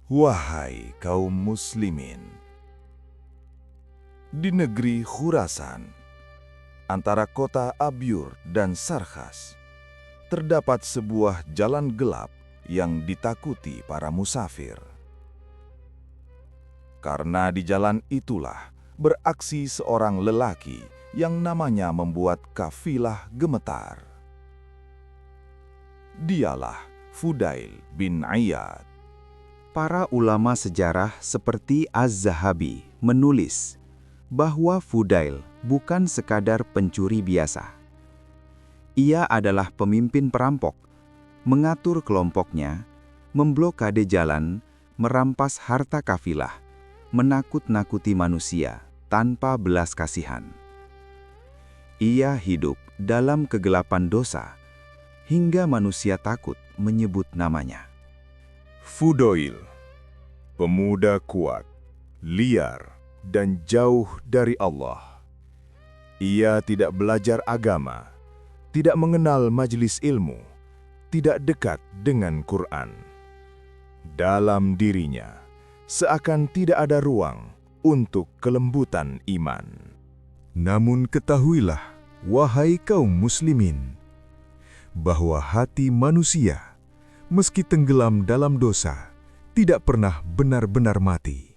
Wahai kaum muslimin, di negeri Khurasan, antara kota Abyur dan Sarkhas, terdapat sebuah jalan gelap yang ditakuti para musafir. Karena di jalan itulah beraksi seorang lelaki yang namanya membuat kafilah gemetar. Dialah Fudail bin Iyad. Para ulama sejarah seperti Az-Zahabi menulis bahwa Fudail bukan sekadar pencuri biasa. Ia adalah pemimpin perampok, mengatur kelompoknya, memblokade jalan, merampas harta kafilah, menakut-nakuti manusia tanpa belas kasihan. Ia hidup dalam kegelapan dosa, hingga manusia takut menyebut namanya. Fudail, pemuda kuat, liar, dan jauh dari Allah. Ia tidak belajar agama, tidak mengenal majelis ilmu, tidak dekat dengan Quran. Dalam dirinya, seakan tidak ada ruang untuk kelembutan iman. Namun ketahuilah, wahai kaum muslimin, bahwa hati manusia, meski tenggelam dalam dosa, tidak pernah benar-benar mati.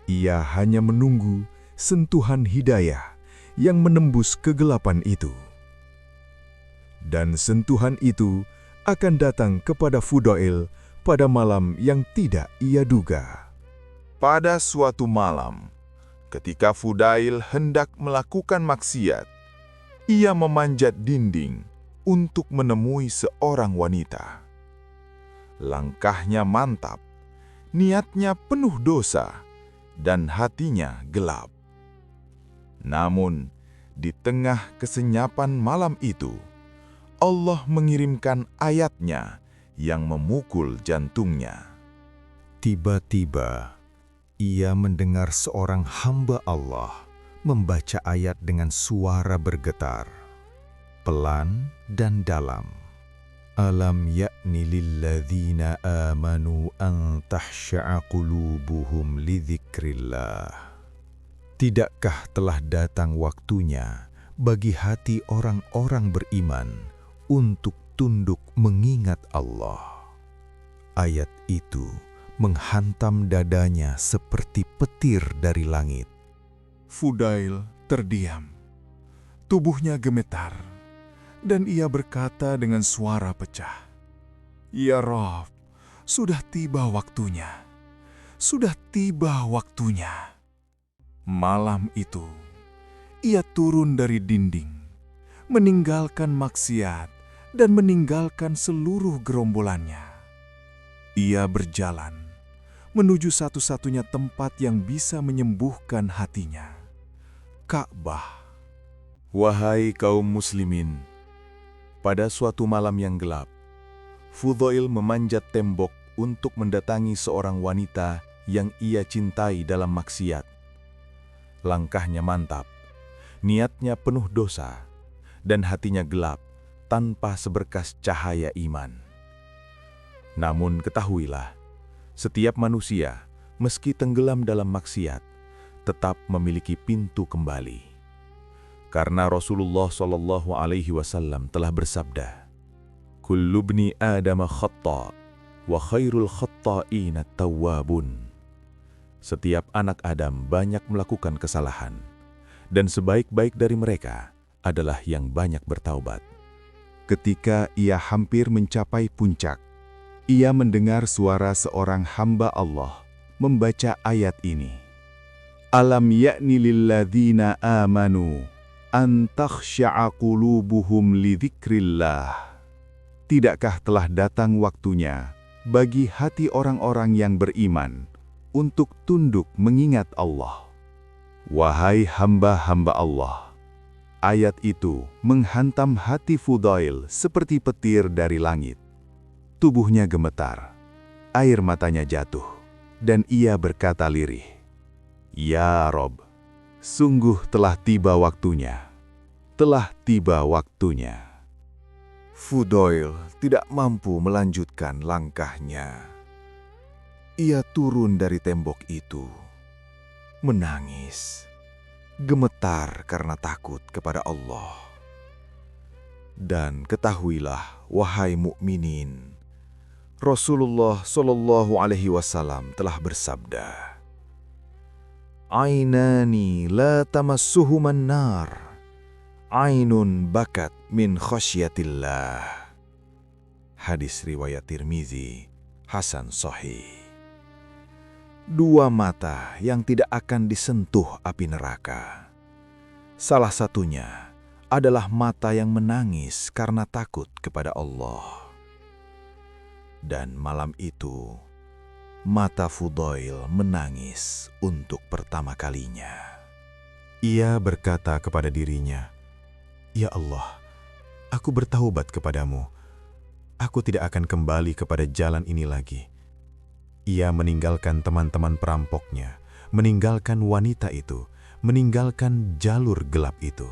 Ia hanya menunggu sentuhan hidayah yang menembus kegelapan itu. Dan sentuhan itu akan datang kepada Fudail pada malam yang tidak ia duga. Pada suatu malam, ketika Fudail hendak melakukan maksiat, ia memanjat dinding untuk menemui seorang wanita. Langkahnya mantap, niatnya penuh dosa, dan hatinya gelap. Namun, di tengah kesenyapan malam itu, Allah mengirimkan ayatnya yang memukul jantungnya. Tiba-tiba, ia mendengar seorang hamba Allah membaca ayat dengan suara bergetar, pelan dan dalam. Alam ya'ni lilladzina amanu an tahsya'a qulubuhum lidzikrillah. Tidakkah telah datang waktunya bagi hati orang-orang beriman untuk tunduk mengingat Allah? Ayat itu menghantam dadanya seperti petir dari langit. Fudail terdiam. Tubuhnya gemetar, dan ia berkata dengan suara pecah, "Ya Rabb, sudah tiba waktunya. Sudah tiba waktunya." Malam itu, ia turun dari dinding, meninggalkan maksiat dan meninggalkan seluruh gerombolannya. Ia berjalan menuju satu-satunya tempat yang bisa menyembuhkan hatinya, Ka'bah. Wahai kaum muslimin, pada suatu malam yang gelap, Fudail memanjat tembok untuk mendatangi seorang wanita yang ia cintai dalam maksiat. Langkahnya mantap, niatnya penuh dosa, dan hatinya gelap tanpa seberkas cahaya iman. Namun ketahuilah, setiap manusia, meski tenggelam dalam maksiat, tetap memiliki pintu kembali. Karena Rasulullah SAW telah bersabda, "Kullu bni Adam khata' wa khairul khatta'ina tawwabun." Setiap anak Adam banyak melakukan kesalahan, dan sebaik-baik dari mereka adalah yang banyak bertaubat. Ketika ia hampir mencapai puncak, ia mendengar suara seorang hamba Allah membaca ayat ini. Alam ya'ni lilladzina amanu an takhsya'a qulubuhum lidzikrillah. Tidakkah telah datang waktunya bagi hati orang-orang yang beriman untuk tunduk mengingat Allah? Wahai hamba-hamba Allah, ayat itu menghantam hati Fudail seperti petir dari langit. Tubuhnya gemetar, air matanya jatuh, dan ia berkata lirih, "Ya Rob, sungguh telah tiba waktunya, telah tiba waktunya." Fudail tidak mampu melanjutkan langkahnya. ia turun dari tembok itu, menangis, gemetar karena takut kepada Allah. Dan ketahuilah, wahai mukminin, Rasulullah Shallallahu Alaihi Wasallam telah bersabda, "Ainani la tamassuhuman nar, ainun bakat min khasyatillah." Hadis riwayat Tirmizi, Hasan Sahih. Dua mata yang tidak akan disentuh api neraka. Salah satunya adalah mata yang menangis karena takut kepada Allah. Dan malam itu, mata Fudail menangis untuk pertama kalinya. Ia berkata kepada dirinya, "Ya Allah, aku bertaubat kepadamu. Aku tidak akan kembali kepada jalan ini lagi." Ia meninggalkan teman-teman perampoknya, meninggalkan wanita itu, meninggalkan jalur gelap itu.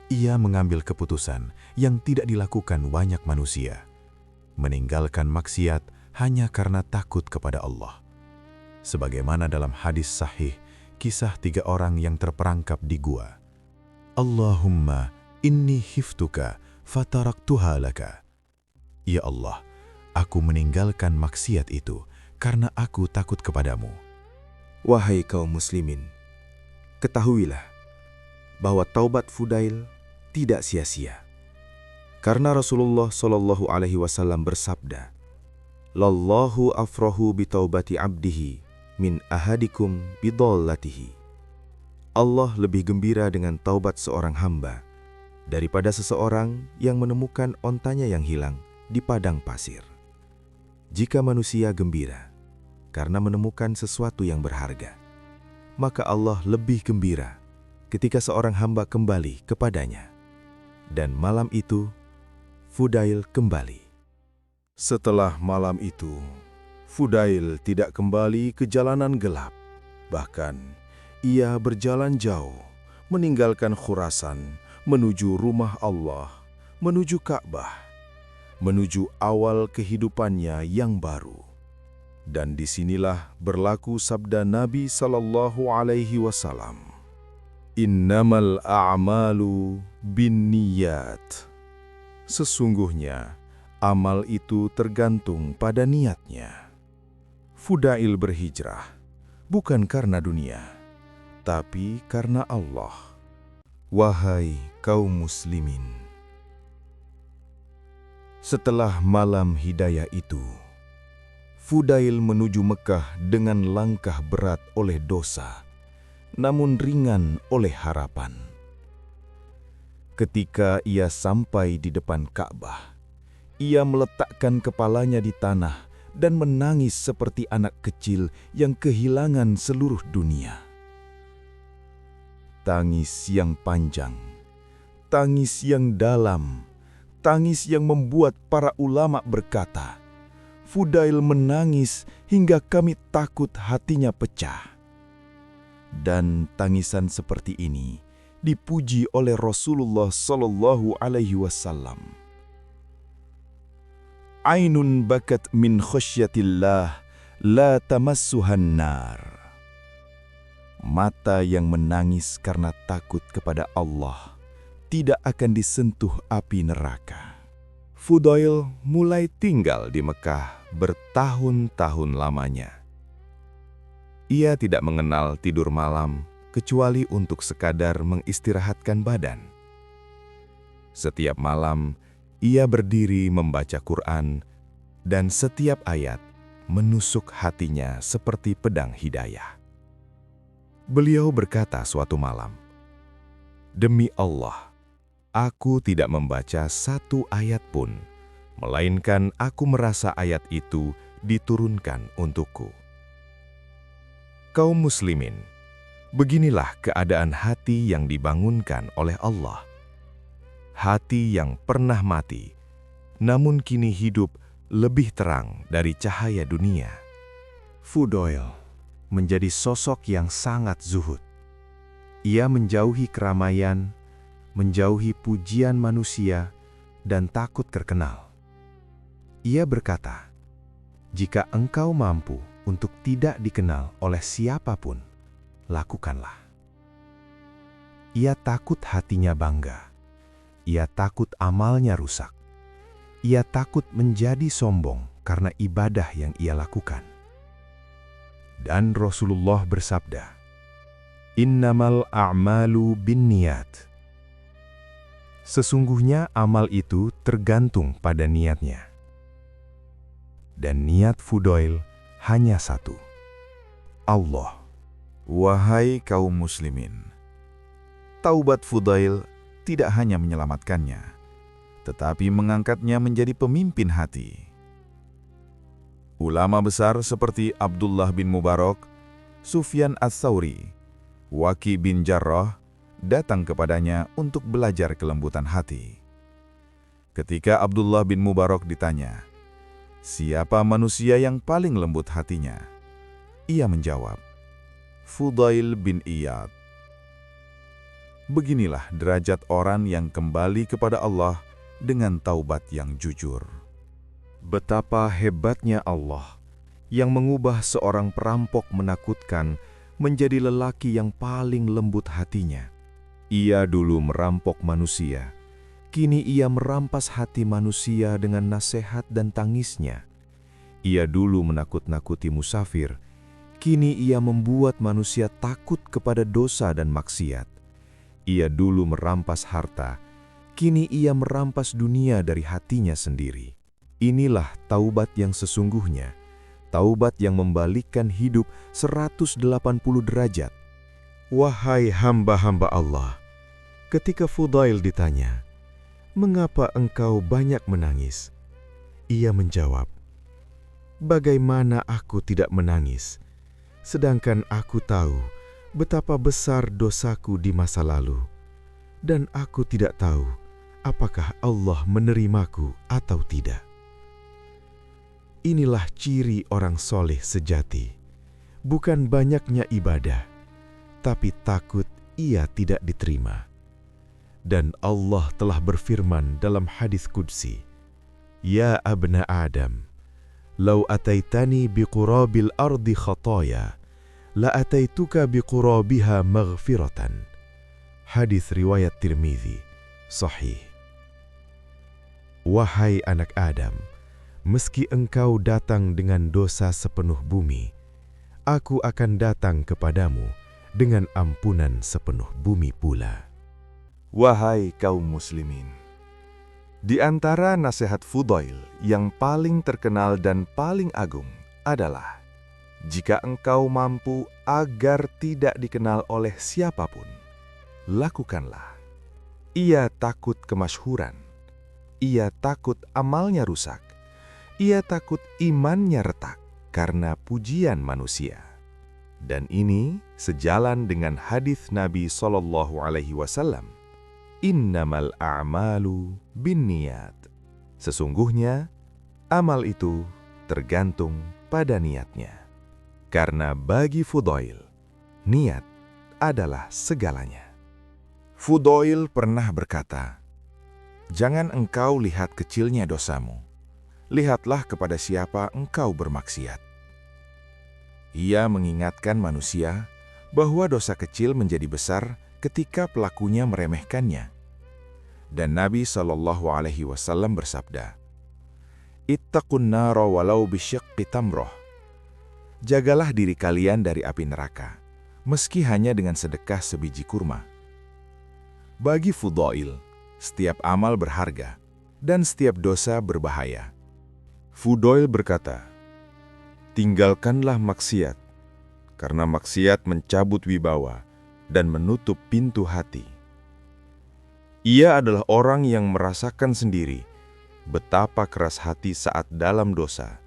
Ia mengambil keputusan yang tidak dilakukan banyak manusia, meninggalkan maksiat hanya karena takut kepada Allah. Sebagaimana dalam hadis sahih, kisah 3 orang yang terperangkap di gua. Allahumma inni khiftuka fataraktuha laka. Ya Allah, aku meninggalkan maksiat itu karena aku takut kepadamu. Wahai kaum muslimin, ketahuilah bahwa taubat Fudail tidak sia-sia. Karena Rasulullah Shallallahu Alaihi Wasallam bersabda, "Lallahu afrahu bitaubati abdihi min ahadikum bidallatihi." Allah lebih gembira dengan taubat seorang hamba daripada seseorang yang menemukan ontanya yang hilang di padang pasir. Jika manusia gembira karena menemukan sesuatu yang berharga, maka Allah lebih gembira ketika seorang hamba kembali kepadanya. Dan malam itu, Fudail kembali. Setelah malam itu, Fudail tidak kembali ke jalanan gelap. Bahkan, ia berjalan jauh, meninggalkan Khurasan, menuju rumah Allah, menuju Ka'bah, menuju awal kehidupannya yang baru. Dan disinilah berlaku sabda Nabi Sallallahu Alaihi Wasallam, "Innamal a'malu binniyat." Sesungguhnya, amal itu tergantung pada niatnya. Fudail berhijrah, bukan karena dunia, tapi karena Allah. Wahai kaum muslimin, setelah malam hidayah itu, Fudail menuju Mekah dengan langkah berat oleh dosa, namun ringan oleh harapan. Ketika ia sampai di depan Ka'bah, ia meletakkan kepalanya di tanah dan menangis seperti anak kecil yang kehilangan seluruh dunia. Tangis yang panjang, tangis yang dalam, tangis yang membuat para ulama berkata, "Fudail menangis hingga kami takut hatinya pecah." Dan tangisan seperti ini dipuji oleh Rasulullah Sallallahu Alaihi Wasallam. Ainun bakat min khasyatillah la tamassuhan nar. Mata yang menangis karena takut kepada Allah tidak akan disentuh api neraka. Fudail mulai tinggal di Mekah bertahun-tahun lamanya. Ia tidak mengenal tidur malam kecuali untuk sekadar mengistirahatkan badan. Setiap malam, ia berdiri membaca Quran, dan setiap ayat menusuk hatinya seperti pedang hidayah. Beliau berkata suatu malam, "Demi Allah, aku tidak membaca satu ayat pun, melainkan aku merasa ayat itu diturunkan untukku." Kaum muslimin, beginilah keadaan hati yang dibangunkan oleh Allah. Hati yang pernah mati, namun kini hidup lebih terang dari cahaya dunia. Fudail menjadi sosok yang sangat zuhud. Ia menjauhi keramaian, menjauhi pujian manusia, dan takut terkenal. Ia berkata, "Jika engkau mampu untuk tidak dikenal oleh siapapun, lakukanlah. Ia takut hatinya bangga. Ia takut amalnya rusak. Ia takut menjadi sombong karena ibadah yang ia lakukan. Dan Rasulullah bersabda, "Innamal a'malu binniyat." Sesungguhnya amal itu tergantung pada niatnya. Dan niat Fudail hanya satu, Allah. Wahai kaum muslimin, taubat Fudail tidak hanya menyelamatkannya, tetapi mengangkatnya menjadi pemimpin hati. Ulama besar seperti Abdullah bin Mubarak, Sufyan ats-Tsauri, Waki bin Jarrah datang kepadanya untuk belajar kelembutan hati. Ketika Abdullah bin Mubarak ditanya, "Siapa manusia yang paling lembut hatinya?" Ia menjawab, "Fudail bin Iyad." Beginilah derajat orang yang kembali kepada Allah dengan taubat yang jujur. Betapa hebatnya Allah yang mengubah seorang perampok menakutkan menjadi lelaki yang paling lembut hatinya. Ia dulu merampok manusia, kini ia merampas hati manusia dengan nasihat dan tangisnya. Ia dulu menakut-nakuti musafir, kini ia membuat manusia takut kepada dosa dan maksiat. Ia dulu merampas harta, kini ia merampas dunia dari hatinya sendiri. Inilah taubat yang sesungguhnya, taubat yang membalikkan hidup 180 derajat. Wahai hamba-hamba Allah, ketika Fudail ditanya, "Mengapa engkau banyak menangis?" Ia menjawab, "Bagaimana aku tidak menangis, sedangkan aku tahu betapa besar dosaku di masa lalu, dan aku tidak tahu apakah Allah menerimaku atau tidak." Inilah ciri orang soleh sejati, bukan banyaknya ibadah, tapi takut ia tidak diterima. Dan Allah telah berfirman dalam hadis qudsi, "Ya abna Adam, law ataitani biqurabil ardi khataya, la ataituka biqurabiha maghfiratan." Hadis riwayat Tirmizi, sahih. Wahai anak Adam, meski engkau datang dengan dosa sepenuh bumi, aku akan datang kepadamu dengan ampunan sepenuh bumi pula. Wahai kaum muslimin, di antara nasihat Fudail yang paling terkenal dan paling agung adalah, jika engkau mampu agar tidak dikenal oleh siapapun, lakukanlah. Ia takut kemasyhuran, ia takut amalnya rusak, ia takut imannya retak karena pujian manusia. Dan ini sejalan dengan hadis Nabi SAW, "Innamal a'malu binniyat." Sesungguhnya, amal itu tergantung pada niatnya. Karena bagi Fudail, niat adalah segalanya. Fudail pernah berkata, "Jangan engkau lihat kecilnya dosamu, lihatlah kepada siapa engkau bermaksiat." Ia mengingatkan manusia bahwa dosa kecil menjadi besar ketika pelakunya meremehkannya. Dan Nabi SAW bersabda, "Ittaqun nara walau bisyiqqi tamroh." Jagalah diri kalian dari api neraka, meski hanya dengan sedekah sebiji kurma. Bagi Fudail, setiap amal berharga dan setiap dosa berbahaya. Fudail berkata, "Tinggalkanlah maksiat, karena maksiat mencabut wibawa dan menutup pintu hati." Ia adalah orang yang merasakan sendiri betapa keras hati saat dalam dosa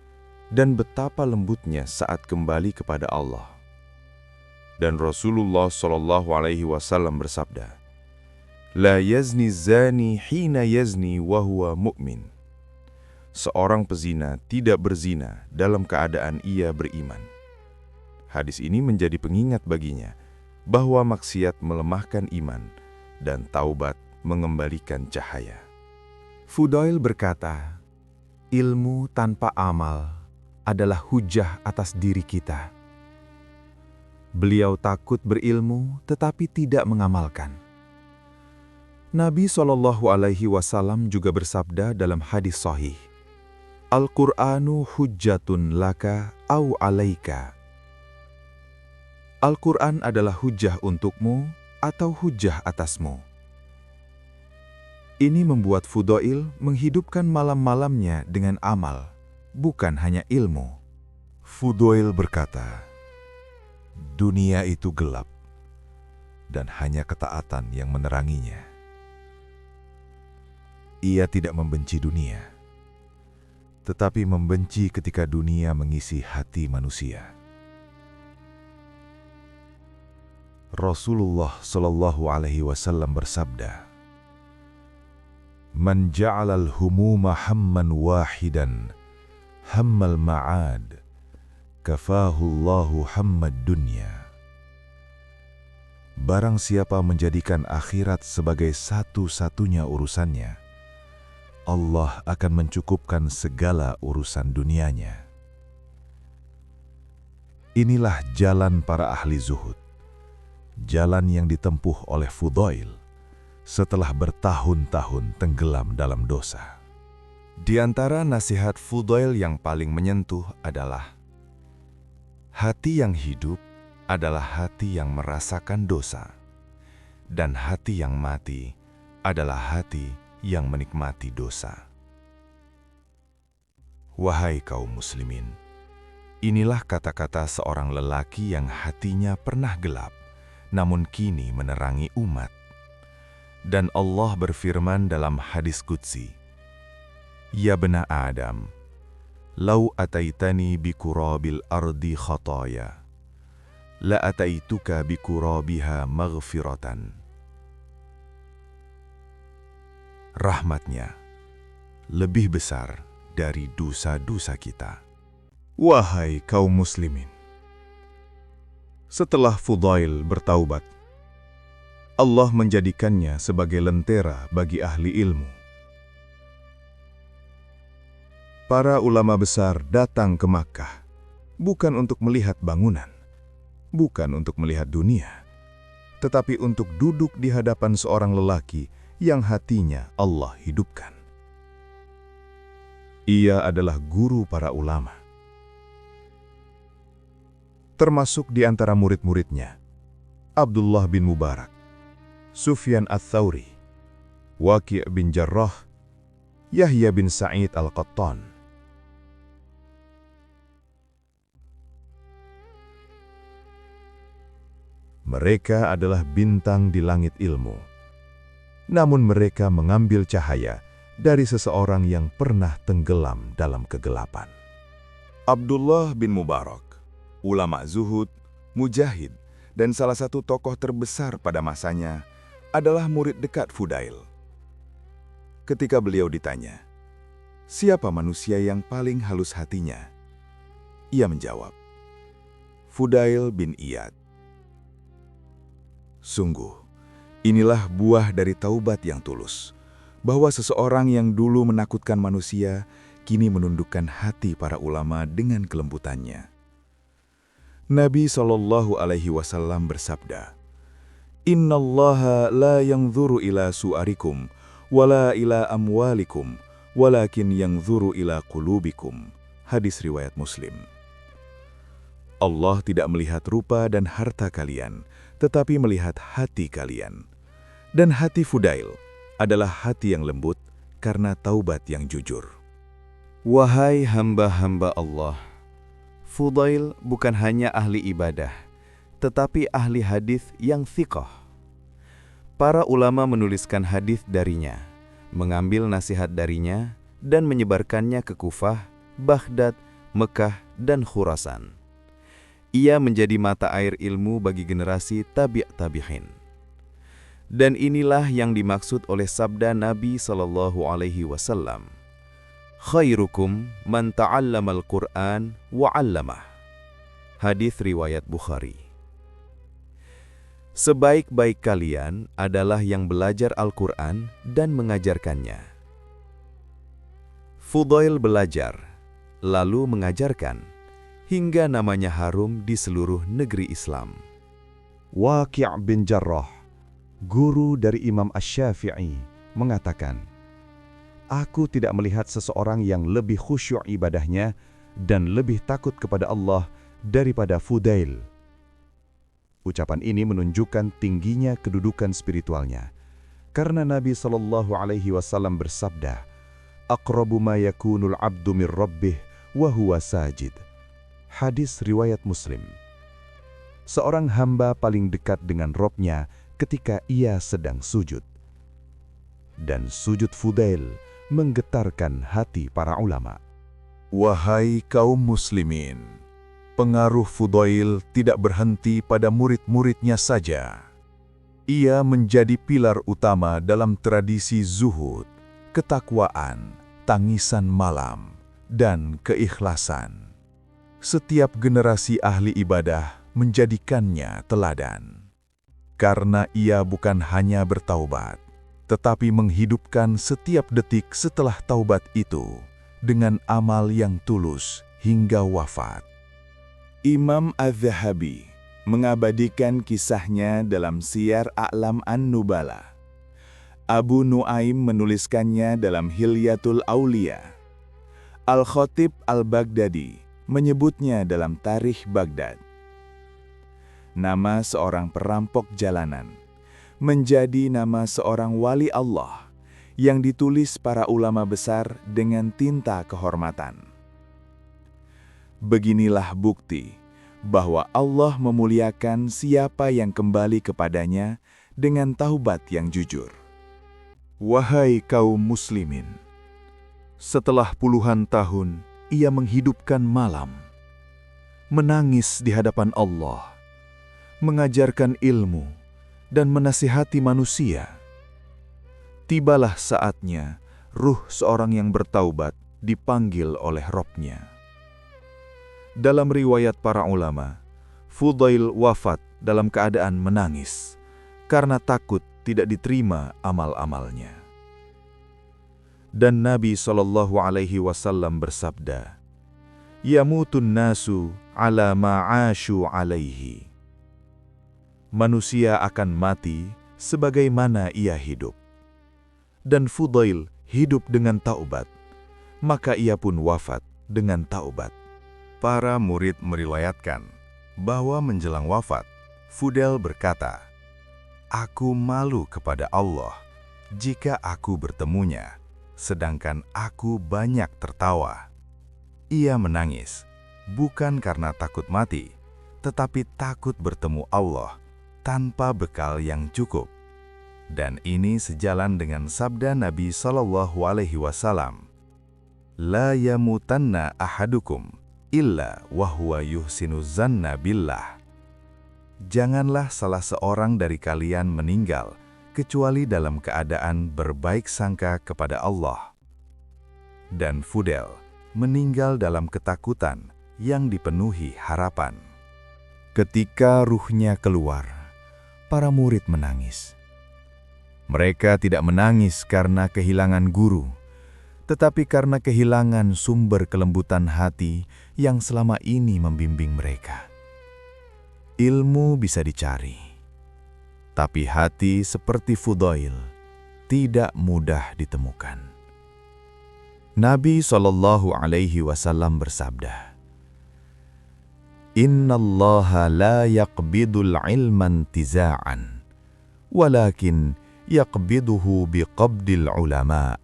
dan betapa lembutnya saat kembali kepada Allah. Dan Rasulullah SAW bersabda, "La yazni zani hina yazni wa huwa mu'min." Seorang pezina tidak berzina dalam keadaan ia beriman. Hadis ini menjadi pengingat baginya bahwa maksiat melemahkan iman dan taubat mengembalikan cahaya. Fudail berkata, "Ilmu tanpa amal adalah hujah atas diri kita. Beliau takut berilmu tetapi tidak mengamalkan. Nabi SAW juga bersabda dalam hadis sahih, Al-Qur'anu hujjatun laka au alaika. Al-Quran adalah hujjah untukmu atau hujjah atasmu. Ini membuat Fudail menghidupkan malam-malamnya dengan amal, bukan hanya ilmu. Fudail berkata, dunia itu gelap, dan hanya ketaatan yang meneranginya. Ia tidak membenci dunia, tetapi membenci ketika dunia mengisi hati manusia. Rasulullah SAW bersabda, "Man ja'alal humuma hamman wahidan, hammal ma'ad, kafahullahu hammad dunya." Barang siapa menjadikan akhirat sebagai satu-satunya urusannya, Allah akan mencukupkan segala urusan dunianya. Inilah jalan para ahli zuhud, jalan yang ditempuh oleh Fudail setelah bertahun-tahun tenggelam dalam dosa. Di antara nasihat Fudail yang paling menyentuh adalah, hati yang hidup adalah hati yang merasakan dosa, dan hati yang mati adalah hati yang menikmati dosa. Wahai kaum muslimin, inilah kata-kata seorang lelaki yang hatinya pernah gelap, namun kini menerangi umat. Dan Allah berfirman dalam hadis qudsi, "Ya bena Adam, lau ataitani bikurabil ardi khataya, la ataituka bikurabiha maghfiratan." Rahmatnya lebih besar dari dosa-dosa kita. Wahai kaum muslimin, setelah Fudail bertaubat, Allah menjadikannya sebagai lentera bagi ahli ilmu. Para ulama besar datang ke Makkah bukan untuk melihat bangunan, bukan untuk melihat dunia, tetapi untuk duduk di hadapan seorang lelaki yang hatinya Allah hidupkan. Ia adalah guru para ulama. Termasuk di antara murid-muridnya, Abdullah bin Mubarak, Sufyan ats-Tsauri, Waqi' bin Jarrah, Yahya bin Sa'id al-Qattan. Mereka adalah bintang di langit ilmu, namun mereka mengambil cahaya dari seseorang yang pernah tenggelam dalam kegelapan. Abdullah bin Mubarak, ulama zuhud, mujahid, dan salah satu tokoh terbesar pada masanya, adalah murid dekat Fudail. Ketika beliau ditanya, siapa manusia yang paling halus hatinya? Ia menjawab, Fudail bin Iyad. Sungguh, inilah buah dari taubat yang tulus, bahwa seseorang yang dulu menakutkan manusia, kini menundukkan hati para ulama dengan kelembutannya. Nabi SAW bersabda, "Innallaha la yanzuru ila su'arikum, wala ila amwalikum, walakin yanzuru ila qulubikum." Hadis riwayat Muslim. Allah tidak melihat rupa dan harta kalian, tetapi melihat hati kalian. Dan hati Fudail adalah hati yang lembut karena taubat yang jujur. Wahai hamba-hamba Allah, Fudail bukan hanya ahli ibadah, tetapi ahli hadis yang thiqah. Para ulama menuliskan hadis darinya, mengambil nasihat darinya, dan menyebarkannya ke Kufah, Baghdad, Mekah, dan Khurasan. Ia menjadi mata air ilmu bagi generasi tabi'in. Dan inilah yang dimaksud oleh sabda Nabi SAW, "Khairukum man ta'allamal Qur'an wa 'allamah." Hadis riwayat Bukhari. Sebaik-baik kalian adalah yang belajar Al-Quran dan mengajarkannya. Fudail belajar, lalu mengajarkan, hingga namanya harum di seluruh negeri Islam. Waqi' bin Jarrah, guru dari Imam Asy-Syafi'i, mengatakan, "Aku tidak melihat seseorang yang lebih khusyuk ibadahnya dan lebih takut kepada Allah daripada Fudail." Ucapan ini menunjukkan tingginya kedudukan spiritualnya, karena Nabi SAW bersabda, "Aqrabu ma yakunul abdu min rabbih wa huwa sajid." Hadis riwayat Muslim. Seorang hamba paling dekat dengan Robnya ketika ia sedang sujud. Dan sujud Fudail menggetarkan hati para ulama. Wahai kaum muslimin, pengaruh Fudail tidak berhenti pada murid-muridnya saja. Ia menjadi pilar utama dalam tradisi zuhud, ketakwaan, tangisan malam, dan keikhlasan. Setiap generasi ahli ibadah menjadikannya teladan. Karena ia bukan hanya bertaubat, tetapi menghidupkan setiap detik setelah taubat itu dengan amal yang tulus hingga wafat. Imam Az-Zahabi mengabadikan kisahnya dalam Siyar A'lam An-Nubala. Abu Nuaim menuliskannya dalam Hilyatul Aulia. Al-Khatib Al-Baghdadi menyebutnya dalam Tarikh Baghdad. Nama seorang perampok jalanan menjadi nama seorang wali Allah yang ditulis para ulama besar dengan tinta kehormatan. Beginilah bukti bahwa Allah memuliakan siapa yang kembali kepadanya dengan taubat yang jujur. Wahai kaum muslimin, setelah puluhan tahun ia menghidupkan malam, menangis di hadapan Allah, mengajarkan ilmu, dan menasihati manusia. Tibalah saatnya ruh seorang yang bertaubat dipanggil oleh Robnya. Dalam riwayat para ulama, Fudail wafat dalam keadaan menangis karena takut tidak diterima amal-amalnya. Dan Nabi SAW bersabda, "Yamutun nasu ala ma'ashu alaihi." Manusia akan mati sebagaimana ia hidup. Dan Fudail hidup dengan taubat, maka ia pun wafat dengan taubat. Para murid meriwayatkan bahwa menjelang wafat, Fudail berkata, "Aku malu kepada Allah jika aku bertemunya, sedangkan aku banyak tertawa." Ia menangis, bukan karena takut mati, tetapi takut bertemu Allah tanpa bekal yang cukup. Dan ini sejalan dengan sabda Nabi SAW, "La yamutanna ahadukum illa wahuwa yuhsinu zanna billah." Janganlah salah seorang dari kalian meninggal kecuali dalam keadaan berbaik sangka kepada Allah. Dan Fudail meninggal dalam ketakutan yang dipenuhi harapan. Ketika ruhnya keluar, para murid menangis. Mereka tidak menangis karena kehilangan guru, tetapi karena kehilangan sumber kelembutan hati yang selama ini membimbing mereka. Ilmu bisa dicari, tapi hati seperti Fudail tidak mudah ditemukan. Nabi SAW bersabda, "Innallaha la yaqbidul ilman tiza'an, walakin yaqbiduhu biqabdil ulama."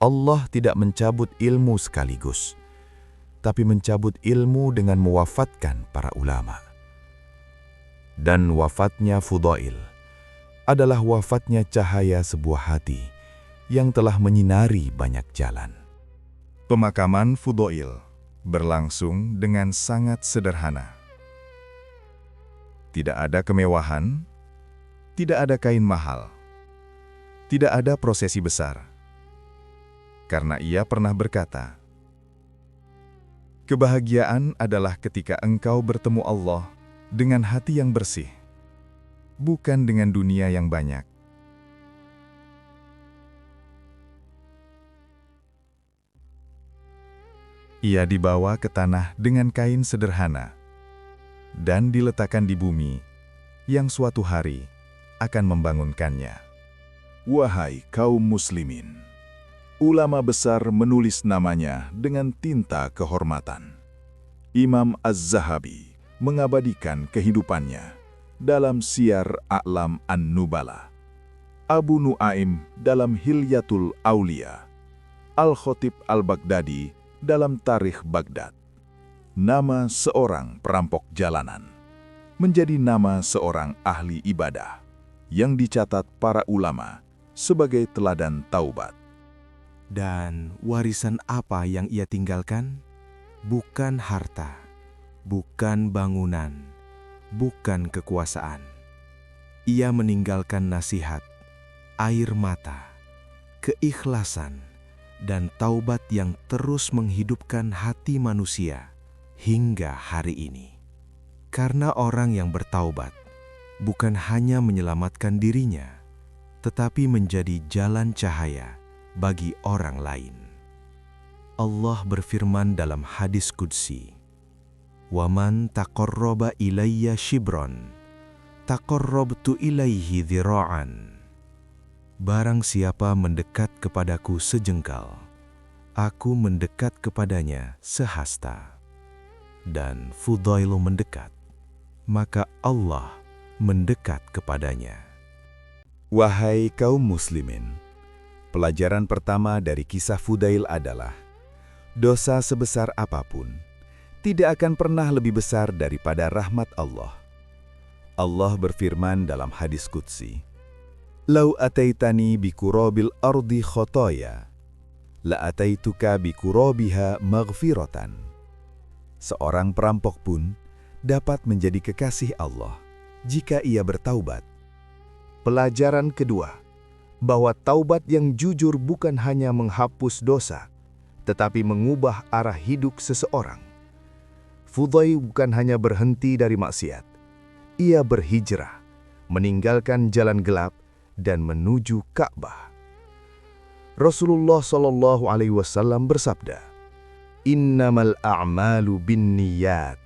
Allah tidak mencabut ilmu sekaligus, tapi mencabut ilmu dengan mewafatkan para ulama. Dan wafatnya Fudail adalah wafatnya cahaya sebuah hati yang telah menyinari banyak jalan. Pemakaman Fudail berlangsung dengan sangat sederhana. Tidak ada kemewahan, tidak ada kain mahal, tidak ada prosesi besar. Karena ia pernah berkata, "Kebahagiaan adalah ketika engkau bertemu Allah dengan hati yang bersih, bukan dengan dunia yang banyak." Ia dibawa ke tanah dengan kain sederhana dan diletakkan di bumi yang suatu hari akan membangunkannya. Wahai kaum muslimin, ulama besar menulis namanya dengan tinta kehormatan. Imam Az-Zahabi mengabadikan kehidupannya dalam Siyar A'lam An-Nubala, Abu Nuaim dalam Hilyatul Aulia, Al-Khatib Al-Baghdadi dalam Tarikh Baghdad. Nama seorang perampok jalanan menjadi nama seorang ahli ibadah yang dicatat para ulama sebagai teladan taubat. Dan warisan apa yang ia tinggalkan? Bukan harta, bukan bangunan, bukan kekuasaan. Ia meninggalkan nasihat, air mata, keikhlasan, dan taubat yang terus menghidupkan hati manusia hingga hari ini. Karena orang yang bertaubat bukan hanya menyelamatkan dirinya, tetapi menjadi jalan cahaya bagi orang lain. Allah berfirman dalam hadis qudsi, "Waman taqarraba ilayya shibron, taqarrabtu ilaihi dhira'an." Barang siapa mendekat kepadaku sejengkal, aku mendekat kepadanya sehasta. Dan Fudail mendekat, maka Allah mendekat kepadanya. Wahai kaum muslimin, pelajaran pertama dari kisah Fudail adalah dosa sebesar apapun tidak akan pernah lebih besar daripada rahmat Allah. Allah berfirman dalam hadis qudsi, "Lau ataitani bikurabil ardi khotoya, la ataituka bikurabiha maghfiratan." Seorang perampok pun dapat menjadi kekasih Allah jika ia bertaubat. Pelajaran kedua, bahwa taubat yang jujur bukan hanya menghapus dosa, tetapi mengubah arah hidup seseorang. Fudail bukan hanya berhenti dari maksiat, ia berhijrah, meninggalkan jalan gelap dan menuju Ka'bah. Rasulullah SAW bersabda, "Innamal a'malu binniyat."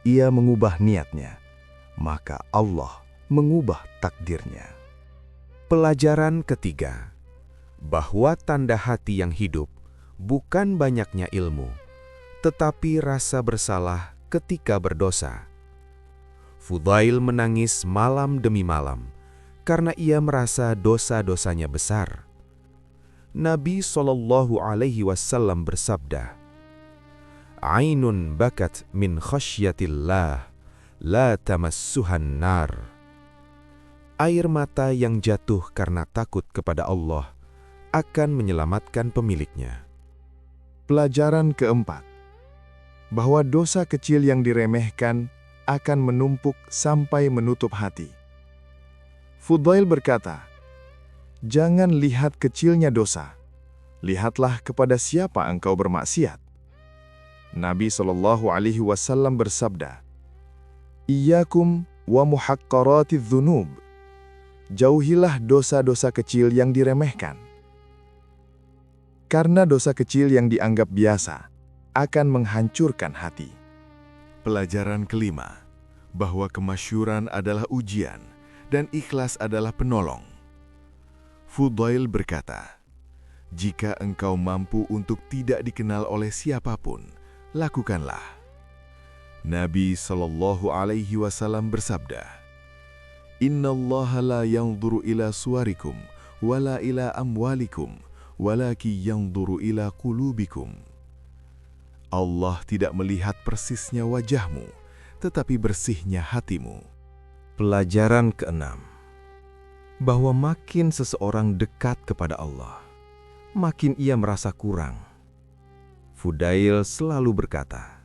Ia mengubah niatnya, maka Allah mengubah takdirnya. Pelajaran ketiga, bahwa tanda hati yang hidup bukan banyaknya ilmu, tetapi rasa bersalah ketika berdosa. Fudail menangis malam demi malam karena ia merasa dosa-dosanya besar. Nabi SAW bersabda, "Ainun bakat min khasyatillah, la tamassuhan nar." Air mata yang jatuh karena takut kepada Allah akan menyelamatkan pemiliknya. Pelajaran keempat, bahwa dosa kecil yang diremehkan akan menumpuk sampai menutup hati. Fudail berkata, "Jangan lihat kecilnya dosa, lihatlah kepada siapa engkau bermaksiat." Nabi SAW bersabda, "Iyyakum wa muhaqqaratidz dzunub." Jauhilah dosa-dosa kecil yang diremehkan. Karena dosa kecil yang dianggap biasa akan menghancurkan hati. Pelajaran kelima, bahwa kemasyhuran adalah ujian dan ikhlas adalah penolong. Fudail berkata, "Jika engkau mampu untuk tidak dikenal oleh siapapun, lakukanlah." Nabi SAW bersabda, "Innallaha la yanzuru ila suwarikum wala ila amwalikum walaki yanzuru ila qulubikum." Allah tidak melihat persisnya wajahmu, tetapi bersihnya hatimu. Pelajaran keenam, bahwa makin seseorang dekat kepada Allah, makin ia merasa kurang. Fudail selalu berkata,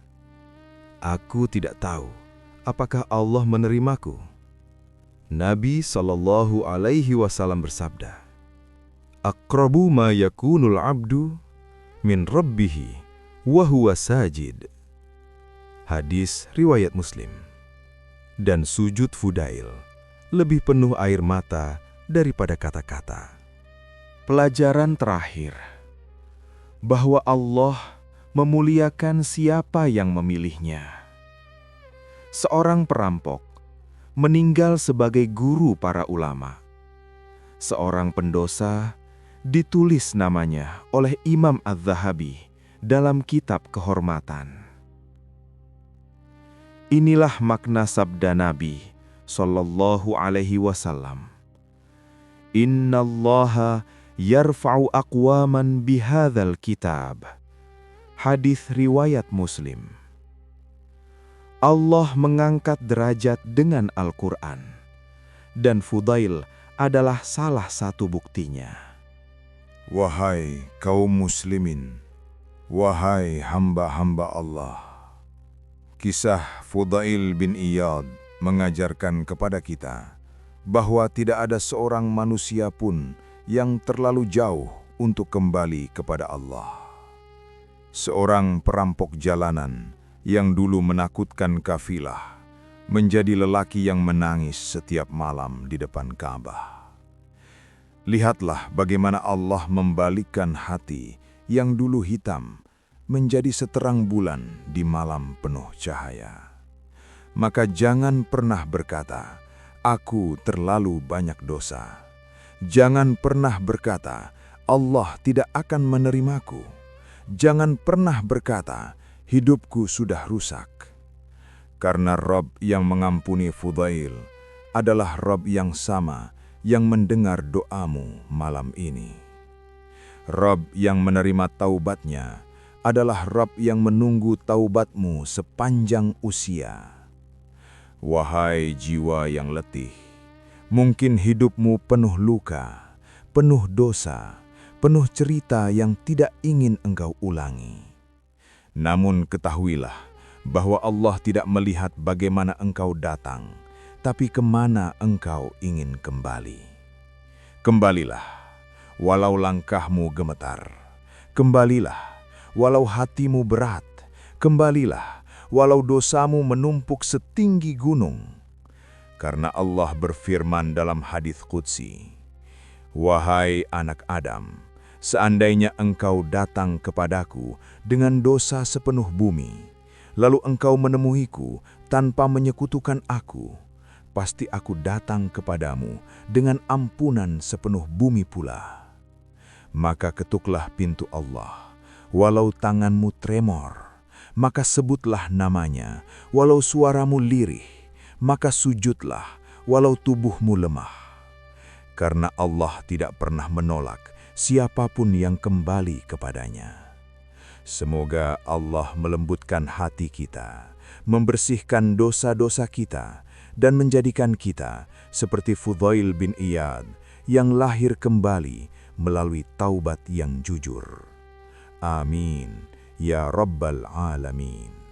"Aku tidak tahu apakah Allah menerimaku." Nabi SAW bersabda, "Aqrabu ma yakunul abdu min rabbihi wa huwa sajid." Hadis riwayat Muslim. Dan sujud Fudail lebih penuh air mata daripada kata-kata. Pelajaran terakhir, bahwa Allah memuliakan siapa yang memilihnya. Seorang perampok meninggal sebagai guru para ulama. Seorang pendosa ditulis namanya oleh Imam Az-Zahabi dalam kitab kehormatan. Inilah makna sabda Nabi sallallahu alaihi wasallam. Innallaha yarfa'u aqwaman bihadzal kitab. Hadis riwayat Muslim. Allah mengangkat derajat dengan Al-Quran, dan Fudail adalah salah satu buktinya. Wahai kaum muslimin, wahai hamba-hamba Allah. Kisah Fudail bin Iyad mengajarkan kepada kita bahwa tidak ada seorang manusia pun yang terlalu jauh untuk kembali kepada Allah. Seorang perampok jalanan yang dulu menakutkan kafilah menjadi lelaki yang menangis setiap malam di depan Ka'bah. Lihatlah bagaimana Allah membalikkan hati yang dulu hitam menjadi seterang bulan di malam penuh cahaya. Maka jangan pernah berkata, "Aku terlalu banyak dosa." Jangan pernah berkata, "Allah tidak akan menerimaku." Jangan pernah berkata, "Hidupku sudah rusak." Karena Rabb yang mengampuni Fudail adalah Rabb yang sama yang mendengar doamu malam ini. Rabb yang menerima taubatnya adalah Rabb yang menunggu taubatmu sepanjang usia. Wahai jiwa yang letih, mungkin hidupmu penuh luka, penuh dosa, penuh cerita yang tidak ingin engkau ulangi. Namun ketahuilah bahwa Allah tidak melihat bagaimana engkau datang, tapi kemana engkau ingin kembali. Kembalilah, walau langkahmu gemetar. Kembalilah, walau hatimu berat. Kembalilah, walau dosamu menumpuk setinggi gunung. Karena Allah berfirman dalam hadits qudsi, "Wahai anak Adam, seandainya engkau datang kepadaku dengan dosa sepenuh bumi, lalu engkau menemuiku tanpa menyekutukan aku, pasti aku datang kepadamu dengan ampunan sepenuh bumi pula." Maka ketuklah pintu Allah, walau tanganmu tremor, maka sebutlah namanya, walau suaramu lirih, maka sujudlah, walau tubuhmu lemah. Karena Allah tidak pernah menolak siapapun yang kembali kepadanya. Semoga Allah melembutkan hati kita, membersihkan dosa-dosa kita, dan menjadikan kita seperti Fudail bin Iyad yang lahir kembali melalui taubat yang jujur. Amin, ya Rabbal Alamin.